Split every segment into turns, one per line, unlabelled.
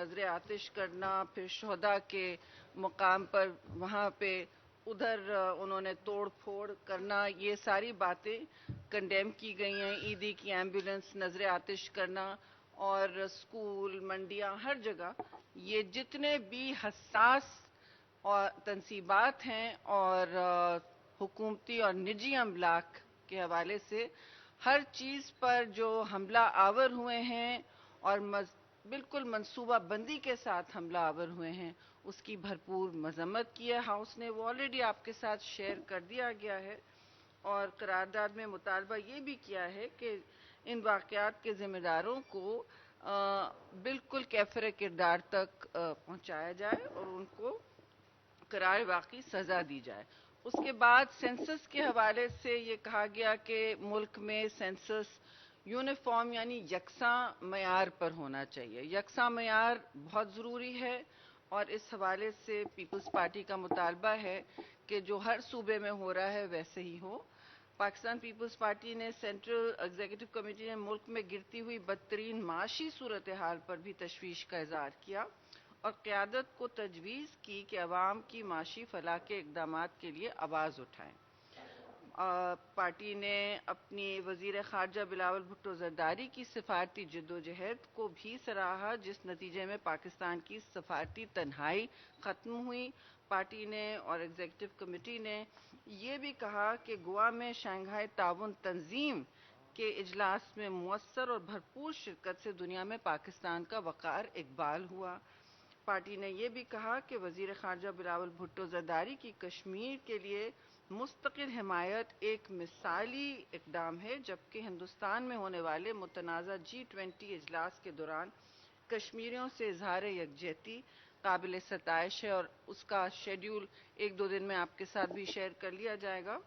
نظر آتش کرنا، پھر شہداء کے مقام پر وہاں پہ ادھر انہوں نے توڑ پھوڑ کرنا، یہ ساری باتیں کنڈیم کی گئی ہیں. عیدی کی ایمبولنس نظر آتش کرنا اور اسکول، منڈیاں، ہر جگہ یہ جتنے بھی حساس اور تنصیبات ہیں اور حکومتی اور نجی املاک کے حوالے سے ہر چیز پر جو حملہ آور ہوئے ہیں اور بالکل منصوبہ بندی کے ساتھ حملہ آور ہوئے ہیں، اس کی بھرپور مذمت کی ہے ہاؤس نے. وہ آلریڈی آپ کے ساتھ شیئر کر دیا گیا ہے، اور قرارداد میں مطالبہ یہ بھی کیا ہے کہ ان واقعات کے ذمہ داروں کو بالکل کیفر کردار تک پہنچایا جائے اور ان کو قرار واقعی سزا دی جائے. اس کے بعد سینسس کے حوالے سے یہ کہا گیا کہ ملک میں سینسس یونیفارم یعنی یکساں معیار پر ہونا چاہیے. یکساں معیار بہت ضروری ہے، اور اس حوالے سے پیپلز پارٹی کا مطالبہ ہے کہ جو ہر صوبے میں ہو رہا ہے ویسے ہی ہو. پاکستان پیپلز پارٹی نے سینٹرل ایگزیکٹو کمیٹی نے ملک میں گرتی ہوئی بدترین معاشی صورتحال پر بھی تشویش کا اظہار کیا اور قیادت کو تجویز کی کہ عوام کی معاشی فلاح کے اقدامات کے لیے آواز اٹھائیں. پارٹی نے اپنی وزیر خارجہ بلاول بھٹو زرداری کی سفارتی جدوجہد کو بھی سراہا، جس نتیجے میں پاکستان کی سفارتی تنہائی ختم ہوئی. پارٹی نے اور ایگزیکٹو کمیٹی نے یہ بھی کہا کہ گوا میں شنگھائی تعاون تنظیم کے اجلاس میں مؤثر اور بھرپور شرکت سے دنیا میں پاکستان کا وقار اقبال ہوا. پارٹی نے یہ بھی کہا کہ وزیر خارجہ بلاول بھٹو زرداری کی کشمیر کے لیے مستقل حمایت ایک مثالی اقدام ہے، جبکہ ہندوستان میں ہونے والے متنازع G20 اجلاس کے دوران کشمیریوں سے اظہار یکجہتی قابل ستائش ہے، اور اس کا شیڈیول ایک دو دن میں آپ کے ساتھ بھی شیئر کر لیا جائے گا.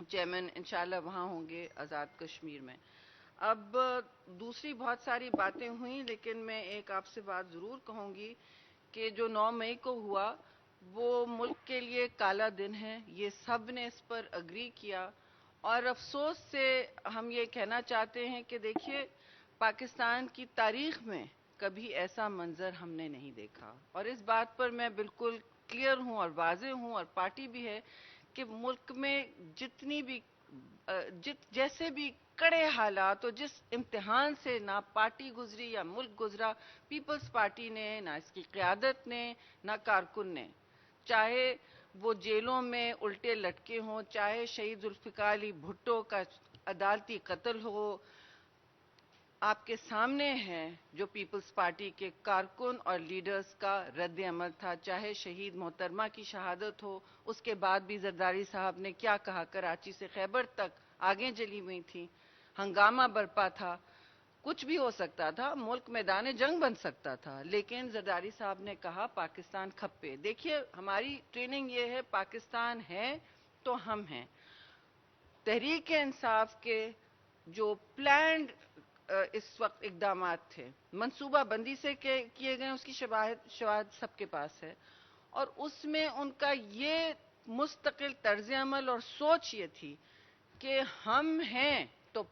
چیئرمین انشاءاللہ وہاں ہوں گے آزاد کشمیر میں. اب دوسری بہت ساری باتیں ہوئیں، لیکن میں ایک آپ سے بات ضرور کہوں گی کہ جو 9 مئی کو ہوا وہ ملک کے لیے کالا دن ہے. یہ سب نے اس پر اگری کیا، اور افسوس سے ہم یہ کہنا چاہتے ہیں کہ دیکھیے پاکستان کی تاریخ میں کبھی ایسا منظر ہم نے نہیں دیکھا، اور اس بات پر میں بالکل کلیئر ہوں اور واضح ہوں، اور پارٹی بھی ہے کہ ملک میں جتنی بھی جیسے بھی کڑے حالات اور جس امتحان سے نہ پارٹی گزری یا ملک گزرا، پیپلز پارٹی نے، نہ اس کی قیادت نے، نہ کارکن نے، چاہے وہ جیلوں میں الٹے لٹکے ہوں، چاہے شہید ذوالفقار علی بھٹو کا عدالتی قتل ہو. آپ کے سامنے ہے جو پیپلز پارٹی کے کارکن اور لیڈرز کا رد عمل تھا، چاہے شہید محترمہ کی شہادت ہو، اس کے بعد بھی زرداری صاحب نے کیا کہا، کراچی سے خیبر تک آگیں جلی ہوئی تھی، ہنگامہ برپا تھا، کچھ بھی ہو سکتا تھا، ملک میدان جنگ بن سکتا تھا، لیکن زرداری صاحب نے کہا پاکستان کھپے. دیکھیے ہماری ٹریننگ یہ ہے، پاکستان ہے تو ہم ہیں. تحریک انصاف کے جو پلانڈ اس وقت اقدامات تھے، منصوبہ بندی سے کیے گئے، اس کی شواہد سب کے پاس ہے، اور اس میں ان کا یہ مستقل طرز عمل اور سوچ یہ تھی کہ ہم ہیں تو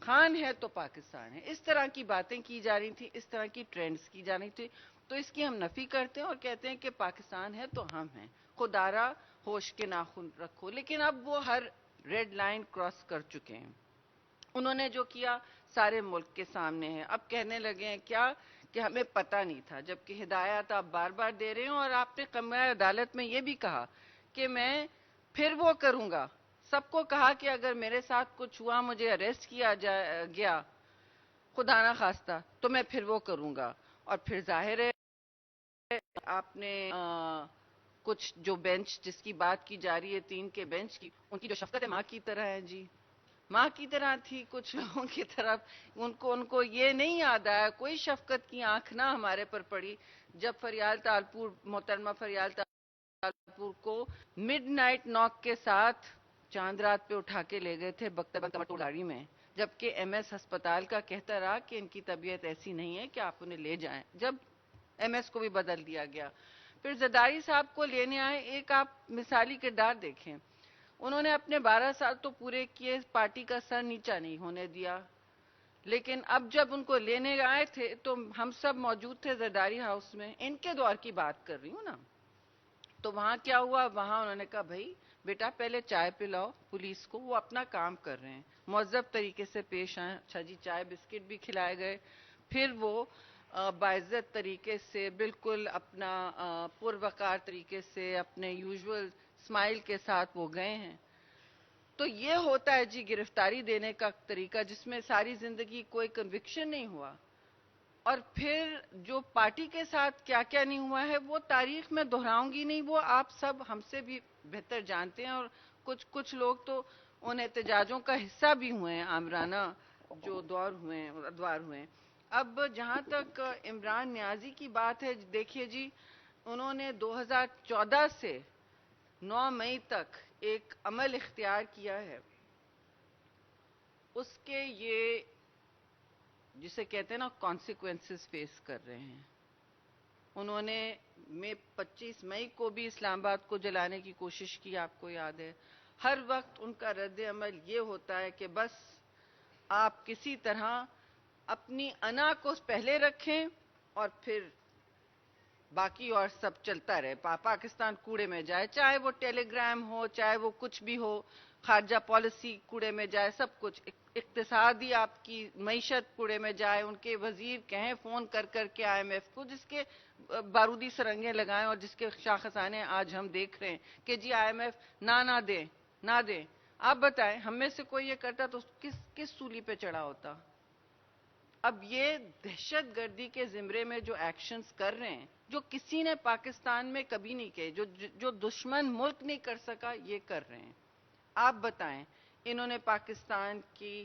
خان ہے تو پاکستان ہے. اس طرح کی باتیں کی جا رہی تھی، اس طرح کی ٹرینڈز کی جا رہی تھی، تو اس کی ہم نفی کرتے ہیں اور کہتے ہیں کہ پاکستان ہے تو ہم ہیں. خدارا ہوش کے ناخن رکھو. لیکن اب وہ ہر ریڈ لائن کراس کر چکے ہیں. انہوں نے جو کیا سارے ملک کے سامنے ہے. اب کہنے لگے ہیں کیا کہ ہمیں پتہ نہیں تھا، جبکہ ہدایات آپ بار بار دے رہے ہیں، اور آپ نے کمرہ عدالت میں یہ بھی کہا کہ میں پھر وہ کروں گا. سب کو کہا کہ اگر میرے ساتھ کچھ ہوا، مجھے اریسٹ کیا گیا خدا نہ خواستہ، تو میں پھر وہ کروں گا. اور پھر ظاہر ہے آپ نے کچھ جو بینچ جس کی بات کی جا رہی ہے 3 کے بینچ کی، ان کی جو شفقت ہے ماں کی طرح ہے جی، ماں کی طرح تھی کچھ لوگوں کی طرف. ان کو یہ نہیں یاد آیا، کوئی شفقت کی آنکھ نہ ہمارے پر پڑی جب فریال تالپور، محترمہ فریال تالپور کو مڈ نائٹ ناک کے ساتھ چاند رات پہ اٹھا کے لے گئے تھے بختیاری میں، جبکہ ایم ایس ہسپتال کا کہتا رہا کہ ان کی طبیعت ایسی نہیں ہے کہ آپ انہیں لے جائیں، جب ایم ایس کو بھی بدل دیا گیا. پھر زرداری صاحب کو لینے آئے. ایک آپ مثالی کردار دیکھیں، انہوں نے اپنے 12 سال تو پورے کیے، پارٹی کا سر نیچا نہیں ہونے دیا. لیکن اب جب ان کو لینے آئے تھے تو ہم سب موجود تھے زرداری ہاؤس میں، ان کے دور کی بات کر رہی ہوں نا. تو وہاں کیا ہوا، وہاں انہوں نے کہا بھائی بیٹا پہلے چائے پلاؤ پولیس کو، وہ اپنا کام کر رہے ہیں، مہذب طریقے سے پیش آئیں. اچھا جی، چائے بسکٹ بھی کھلائے گئے. پھر وہ باعزت طریقے سے بالکل اپنا پروقار طریقے سے اپنے یوزول اسمائل کے ساتھ وہ گئے ہیں. تو یہ ہوتا ہے جی گرفتاری دینے کا طریقہ، جس میں ساری زندگی کوئی کنوکشن نہیں ہوا. اور پھر جو پارٹی کے ساتھ کیا کیا نہیں ہوا ہے وہ تاریخ میں دہراؤں گی نہیں، وہ آپ سب ہم سے بھی بہتر جانتے ہیں. اور کچھ لوگ تو ان احتجاجوں کا حصہ بھی ہوئے ہیں، آمرانہ جو دور ہوئے ہیں، ادوار ہوئے ہیں. اب جہاں تک عمران نیازی کی بات ہے، دیکھیے جی انہوں نے 2014 سے 9 مئی تک ایک عمل اختیار کیا ہے. اس کے یہ جسے کہتے ہیں نا کانسیکوینسز فیس کر رہے ہیں. انہوں نے 25 مئی کو بھی اسلام آباد کو جلانے کی کوشش کی، آپ کو یاد ہے. ہر وقت ان کا رد عمل یہ ہوتا ہے کہ بس آپ کسی طرح اپنی انا کو پہلے رکھیں اور پھر باقی اور سب چلتا رہے. پاکستان کوڑے میں جائے، چاہے وہ ٹیلی گرام ہو، چاہے وہ کچھ بھی ہو، خارجہ پالیسی کوڑے میں جائے، سب کچھ. اقتصادی آپ کی معیشت کوڑے میں جائے. ان کے وزیر کہیں فون کر کر کے آئی ایم ایف کو، جس کے بارودی سرنگیں لگائیں اور جس کے شاخسانے آج ہم دیکھ رہے ہیں کہ جی آئی ایم ایف نہ دیں نہ دیں. آپ بتائیں ہم میں سے کوئی یہ کرتا تو کس سولی پہ چڑھا ہوتا؟ اب یہ دہشت گردی کے زمرے میں جو ایکشنز کر رہے ہیں، جو کسی نے پاکستان میں کبھی نہیں کیے، جو دشمن ملک نہیں کر سکا، یہ کر رہے ہیں. آپ بتائیں انہوں نے پاکستان کی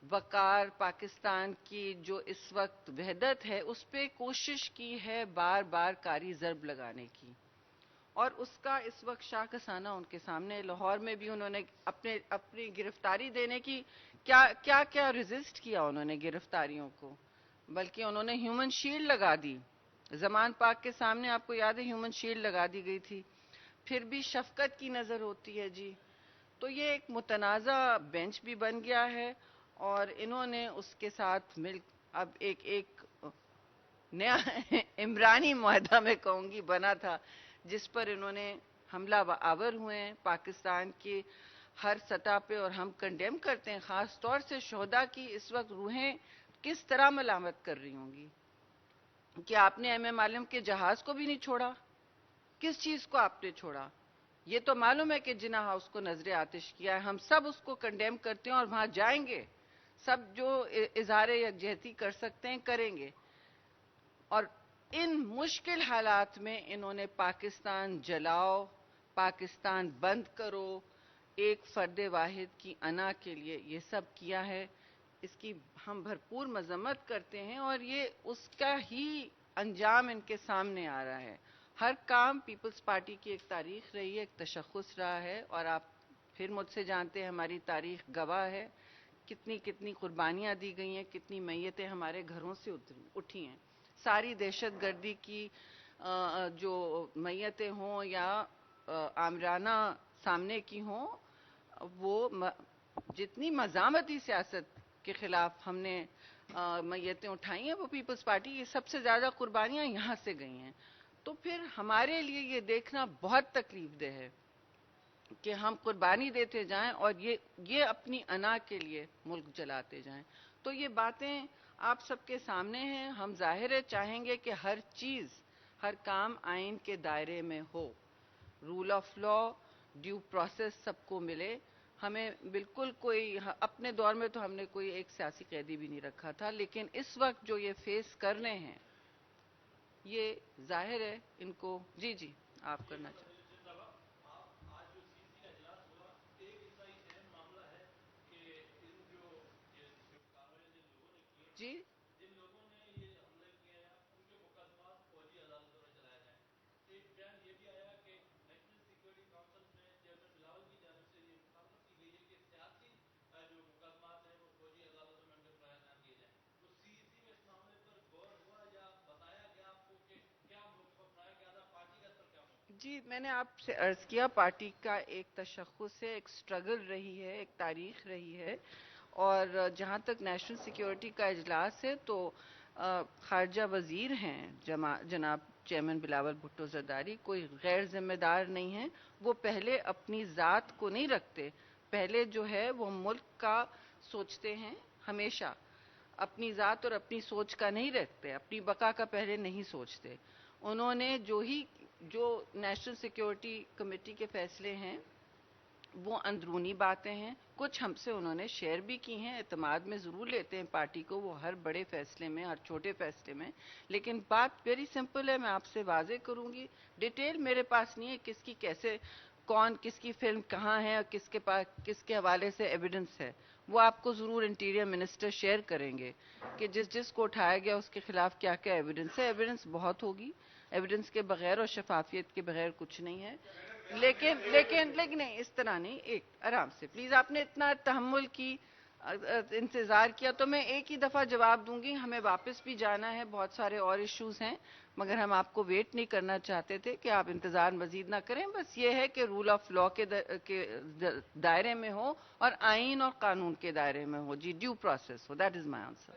وقار، پاکستان کی جو اس وقت وحدت ہے، اس پہ کوشش کی ہے بار بار کاری ضرب لگانے کی. اور اس کا اس وقت شاخسانہ ان کے سامنے. لاہور میں بھی انہوں نے اپنی گرفتاری دینے کی کیا ریزسٹ کیا انہوں نے گرفتاریوں کو، بلکہ انہوں نے ہیومن شیلڈ لگا دی. زمان پاک کے سامنے آپ کو یاد ہے ہیومن شیلڈ لگا دی گئی تھی. پھر بھی شفقت کی نظر ہوتی ہے جی. تو یہ ایک متنازع بینچ بھی بن گیا ہے، اور انہوں نے اس کے ساتھ مل اب ایک نیا عمرانی معاہدہ میں کہوں گی بنا تھا، جس پر انہوں نے حملہ آور ہوئے ہیں پاکستان کی ہر سطح پہ. اور ہم کنڈیم کرتے ہیں، خاص طور سے شہداء کی اس وقت روحیں کس طرح ملامت کر رہی ہوں گی کہ آپ نے ایم اے معلم کے جہاز کو بھی نہیں چھوڑا. کس چیز کو آپ نے چھوڑا؟ یہ تو معلوم ہے کہ جناح ہاؤس کو نظر آتش کیا ہے. ہم سب اس کو کنڈیم کرتے ہیں اور وہاں جائیں گے، سب جو اظہار یکجہتی کر سکتے ہیں کریں گے. اور ان مشکل حالات میں انہوں نے پاکستان جلاؤ، پاکستان بند کرو، ایک فرد واحد کی انا کے لیے یہ سب کیا ہے. اس کی ہم بھرپور مذمت کرتے ہیں، اور یہ اس کا ہی انجام ان کے سامنے آ رہا ہے. ہر کام پیپلز پارٹی کی ایک تاریخ رہی ہے، ایک تشخص رہا ہے. اور آپ پھر مجھ سے جانتے ہیں ہماری تاریخ گواہ ہے، کتنی قربانیاں دی گئی ہیں، کتنی میتیں ہمارے گھروں سے اٹھی ہیں. ساری دہشت گردی کی جو میتیں ہوں یا آمرانہ سامنے کی ہوں، وہ جتنی مزامتی سیاست کے خلاف ہم نے میتیں اٹھائی ہیں، وہ پیپلز پارٹی کی سب سے زیادہ قربانیاں یہاں سے گئی ہیں. تو پھر ہمارے لیے یہ دیکھنا بہت تکلیف دہ ہے کہ ہم قربانی دیتے جائیں اور یہ اپنی انا کے لیے ملک جلاتے جائیں. تو یہ باتیں آپ سب کے سامنے ہیں. ہم ظاہر ہے چاہیں گے کہ ہر چیز، ہر کام آئین کے دائرے میں ہو، rule of law, due process سب کو ملے. ہمیں بالکل کوئی، اپنے دور میں تو ہم نے کوئی ایک سیاسی قیدی بھی نہیں رکھا تھا، لیکن اس وقت جو یہ فیس کر رہے ہیں، یہ ظاہر ہے ان کو. جی آپ کرنا چاہتے جی. جی میں نے آپ سے عرض کیا، پارٹی کا ایک تشخص ہے، ایک سٹرگل رہی ہے، ایک تاریخ رہی ہے. اور جہاں تک نیشنل سیکیورٹی کا اجلاس ہے تو خارجہ وزیر ہیں جناب چیئرمین بلاول بھٹو زرداری، کوئی غیر ذمہ دار نہیں ہے. وہ پہلے اپنی ذات کو نہیں رکھتے، پہلے جو ہے وہ ملک کا سوچتے ہیں. ہمیشہ اپنی ذات اور اپنی سوچ کا نہیں رکھتے، اپنی بقا کا پہلے نہیں سوچتے. انہوں نے جو نیشنل سیکیورٹی کمیٹی کے فیصلے ہیں وہ اندرونی باتیں ہیں، کچھ ہم سے انہوں نے شیئر بھی کی ہیں. اعتماد میں ضرور لیتے ہیں پارٹی کو وہ ہر بڑے فیصلے میں، ہر چھوٹے فیصلے میں، لیکن بات ویری سمپل ہے. میں آپ سے واضح کروں گی، ڈیٹیل میرے پاس نہیں ہے کس کی کیسے، کون کس کی فلم کہاں ہے اور کس کے پاس کس کے حوالے سے ایویڈنس ہے. وہ آپ کو ضرور انٹیریئر منسٹر شیئر کریں گے کہ جس کو اٹھایا گیا اس کے خلاف کیا کیا ایویڈنس ہے. ایویڈنس بہت ہوگی، ایویڈنس کے بغیر اور شفافیت کے بغیر کچھ نہیں ہے. لیکن نہیں، اس طرح نہیں، ایک آرام سے پلیز. آپ نے اتنا تحمل کی، انتظار کیا، تو میں ایک ہی دفعہ جواب دوں گی. ہمیں واپس بھی جانا ہے، بہت سارے اور ایشوز ہیں، مگر ہم آپ کو ویٹ نہیں کرنا چاہتے تھے کہ آپ انتظار مزید نہ کریں. بس یہ ہے کہ رول آف لا کے دائرے میں ہو اور آئین اور قانون کے دائرے میں ہو. جی، ڈیو پروسیس ہو. That is my answer.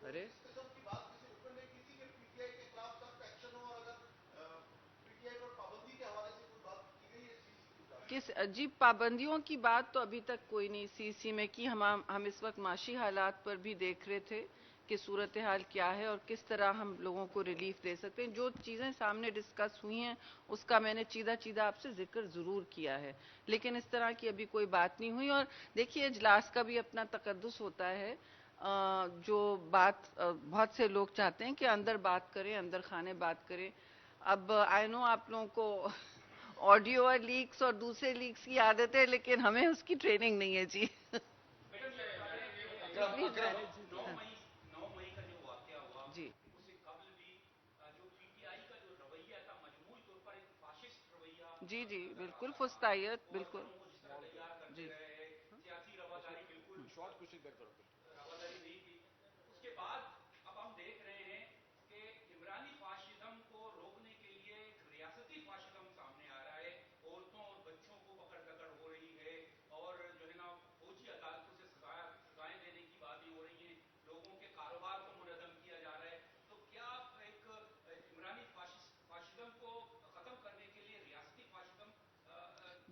ارے کس عجیب پابندیوں کی بات تو ابھی تک کوئی نہیں سی سی میں کی. ہم اس وقت معاشی حالات پر بھی دیکھ رہے تھے کہ صورتحال کیا ہے اور کس طرح ہم لوگوں کو ریلیف دے سکتے ہیں. جو چیزیں سامنے ڈسکس ہوئی ہیں اس کا میں نے چیدہ آپ سے ذکر ضرور کیا ہے، لیکن اس طرح کی ابھی کوئی بات نہیں ہوئی. اور دیکھیے اجلاس کا بھی اپنا تقدس ہوتا ہے. جو بات بہت سے لوگ چاہتے ہیں کہ اندر بات کریں، اندر خانے بات کریں. اب آئی نو آپ لوگوں کو آڈیو اور لیکس اور دوسرے لیکس کی عادت ہے، لیکن ہمیں اس کی ٹریننگ نہیں ہے. جی جی جی جی بالکل فستائیت، بالکل. جی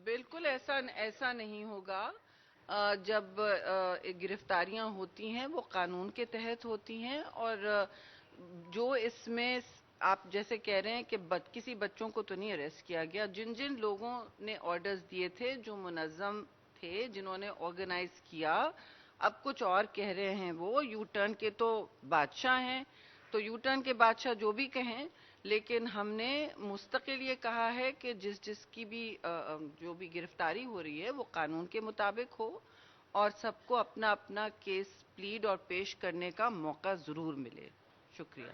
بالکل ایسا نہیں ہوگا. جب گرفتاریاں ہوتی ہیں وہ قانون کے تحت ہوتی ہیں، اور جو اس میں آپ جیسے کہہ رہے ہیں کہ کسی بچوں کو تو نہیں اریسٹ کیا گیا. جن جن لوگوں نے آرڈرز دیے تھے، جو منظم تھے، جنہوں نے آرگنائز کیا، اب کچھ اور کہہ رہے ہیں. وہ یو ٹرن کے تو بادشاہ ہیں، تو یو ٹرن کے بادشاہ جو بھی کہیں، لیکن ہم نے مستقل یہ کہا ہے کہ جس کی بھی جو بھی گرفتاری ہو رہی ہے وہ قانون کے مطابق ہو، اور سب کو اپنا اپنا کیس پلیڈ اور پیش کرنے کا موقع ضرور ملے. شکریہ.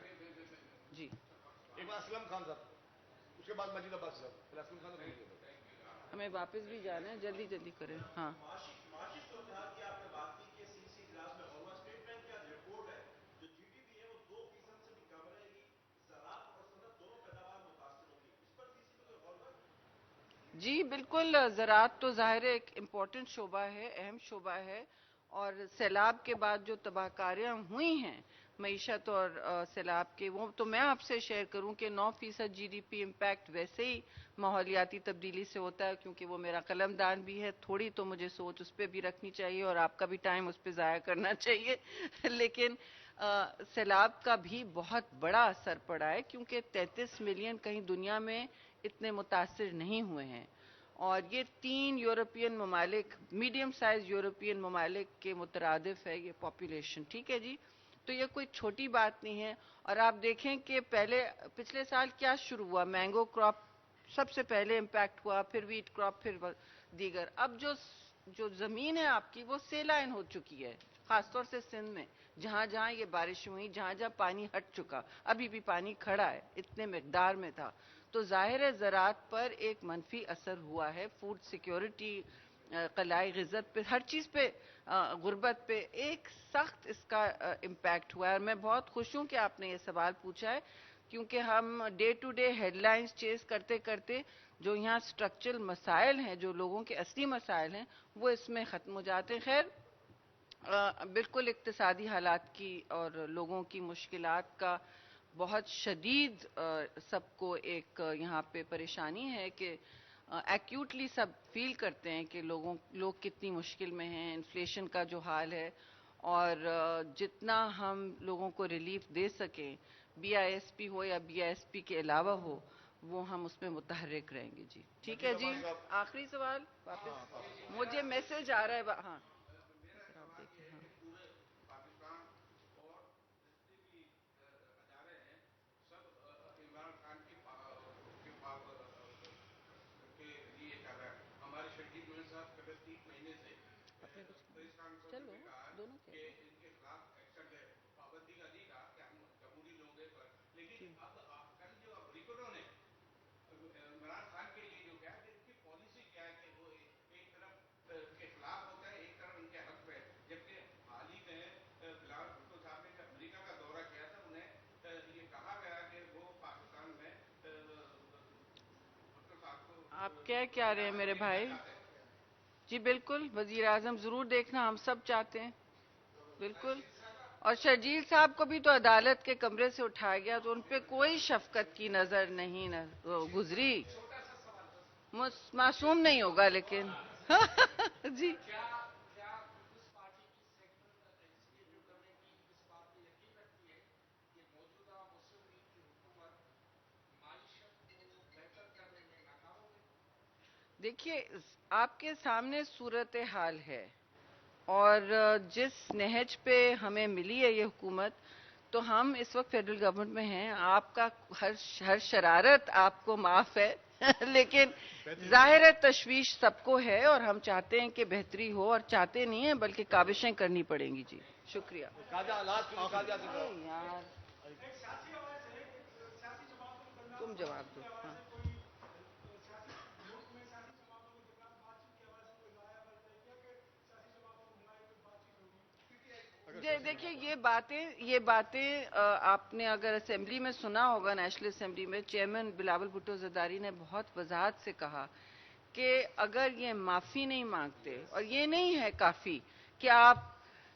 جی
ایک بار اسلم خان صاحب، اس کے بعد مجید عباس صاحب، پھر اسلم خان صاحب.
ہمیں واپس بھی جانا ہے، جلدی جلدی کریں. ہاں جی بالکل. زراعت تو ظاہر ایک امپورٹنٹ شعبہ ہے، اہم شعبہ ہے، اور سیلاب کے بعد جو تباہ کاریاں ہوئی ہیں معیشت اور سیلاب کے، وہ تو میں آپ سے شیئر کروں کہ 9% جی ڈی پی امپیکٹ ویسے ہی ماحولیاتی تبدیلی سے ہوتا ہے. کیونکہ وہ میرا قلم دان بھی ہے، تھوڑی تو مجھے سوچ اس پہ بھی رکھنی چاہیے اور آپ کا بھی ٹائم اس پہ ضائع کرنا چاہیے. لیکن سیلاب کا بھی بہت بڑا اثر پڑا ہے، کیونکہ 33 ملین کہیں دنیا میں اتنے متاثر نہیں ہوئے ہیں. اور یہ 3 یورپین ممالک، میڈیم سائز یورپین ممالک کے مترادف ہے یہ پاپولیشن. ٹھیک ہے جی، تو یہ کوئی چھوٹی بات نہیں ہے. اور آپ دیکھیں کہ پچھلے سال کیا شروع ہوا، مینگو کراپ سب سے پہلے امپیکٹ ہوا، پھر ویٹ کراپ، پھر دیگر. اب جو زمین ہے آپ کی وہ سیلائن ہو چکی ہے، خاص طور سے سندھ میں، جہاں جہاں یہ بارش ہوئی، جہاں جہاں پانی ہٹ چکا، ابھی بھی پانی کھڑا ہے، اتنے مقدار میں تھا. تو ظاہر ہے زراعت پر ایک منفی اثر ہوا ہے، فوڈ سیکیورٹی، قلعہ غزت پہ، ہر چیز پہ، غربت پہ ایک سخت اس کا امپیکٹ ہوا ہے. اور میں بہت خوش ہوں کہ آپ نے یہ سوال پوچھا ہے، کیونکہ ہم day to day head lines چیز کرتے کرتے جو یہاں اسٹرکچرل مسائل ہیں, جو لوگوں کے اصلی مسائل ہیں, وہ اس میں ختم ہو جاتے ہیں. خیر, بالکل اقتصادی حالات کی اور لوگوں کی مشکلات کا بہت شدید سب کو ایک یہاں پہ پریشانی ہے کہ ایکیوٹلی سب فیل کرتے ہیں کہ لوگ کتنی مشکل میں ہیں, انفلیشن کا جو حال ہے, اور جتنا ہم لوگوں کو ریلیف دے سکیں, بی آئی ایس پی ہو یا بی آئی ایس پی کے علاوہ ہو, وہ ہم اس میں متحرک رہیں گے. جی ٹھیک ہے جی. آخری سوال واپس مجھے میسج آ رہا ہے. ہاں آپ دیکھیں. ہاں
ہمارے شکیل گوئل صاحب قبل 3 مہینے سے
اپنے کچھ
چلو
دونوں
کہ ان کے خلاف ایکشن ہے, پابندی کا نہیں کہا کہ ہم جمہوری لوگ ہیں پر, لیکن اب کل جو ریکارڈوں نے عمران خان کے لیے جو کہا کہ ان کی پالیسی کیا ہے کہ وہ ایک طرف کے خلاف ہوتا ہے, ایک طرف ان کے حق پہ, جبکہ حال ہی میں بلاول بھٹو صاحب نے جب امریکہ کا دورہ کیا تھا, انہیں یہ کہا گیا کہ وہ پاکستان میں
آپ کیا رہے ہیں میرے بھائی؟ جی بالکل, وزیر اعظم ضرور دیکھنا ہم سب چاہتے ہیں, بالکل. اور شرجیل صاحب کو بھی تو عدالت کے کمرے سے اٹھایا گیا, تو ان پہ کوئی شفقت کی نظر نہیں گزری. معصوم نہیں ہوگا لیکن جی. دیکھیے, آپ کے سامنے صورتحال ہے, اور جس نہج پہ ہمیں ملی ہے یہ حکومت, تو ہم اس وقت فیڈرل گورنمنٹ میں ہیں. آپ کا ہر شرارت آپ کو معاف ہے لیکن ظاہر تشویش سب کو ہے, اور ہم چاہتے ہیں کہ بہتری ہو, اور چاہتے نہیں ہیں بلکہ کاوشیں کرنی پڑیں گی. جی شکریہ. یار تم جواب دو. ہاں دیکھیے, یہ باتیں آپ نے اگر اسمبلی میں سنا ہوگا, نیشنل اسمبلی میں چیئرمین بلاول بھٹو زرداری نے بہت وضاحت سے کہا کہ اگر یہ معافی نہیں مانگتے, اور یہ نہیں ہے کافی کہ آپ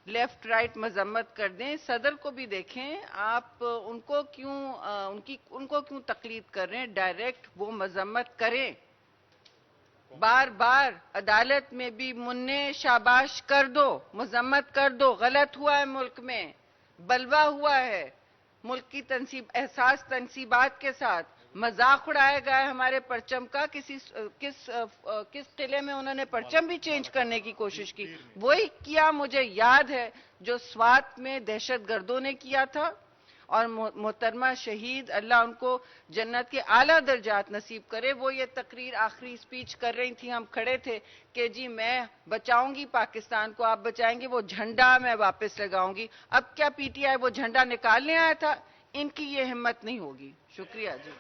لیفٹ رائٹ مذمت کر دیں, صدر کو بھی دیکھیں, آپ ان کو کیوں تقلید کر رہے ہیں؟ ڈائریکٹ وہ مذمت کریں, بار بار عدالت میں بھی منع شاباش کر دو, مذمت کر دو. غلط ہوا ہے, ملک میں بلوا ہوا ہے, ملک کی احساس تنصیبات کے ساتھ مذاق اڑایا گیا ہے ہمارے پرچم کا. کس قلعے میں انہوں نے پرچم بھی چینج کرنے کی کوشش کی, وہی کیا مجھے یاد ہے جو سوات میں دہشت گردوں نے کیا تھا. اور محترمہ شہید, اللہ ان کو جنت کے اعلیٰ درجات نصیب کرے, وہ یہ تقریر آخری سپیچ کر رہی تھی, ہم کھڑے تھے کہ جی میں بچاؤں گی پاکستان کو, آپ بچائیں گے, وہ جھنڈا میں واپس لگاؤں گی. اب کیا پی ٹی آئی وہ جھنڈا نکالنے آیا تھا؟ ان کی یہ ہمت نہیں ہوگی. شکریہ جی.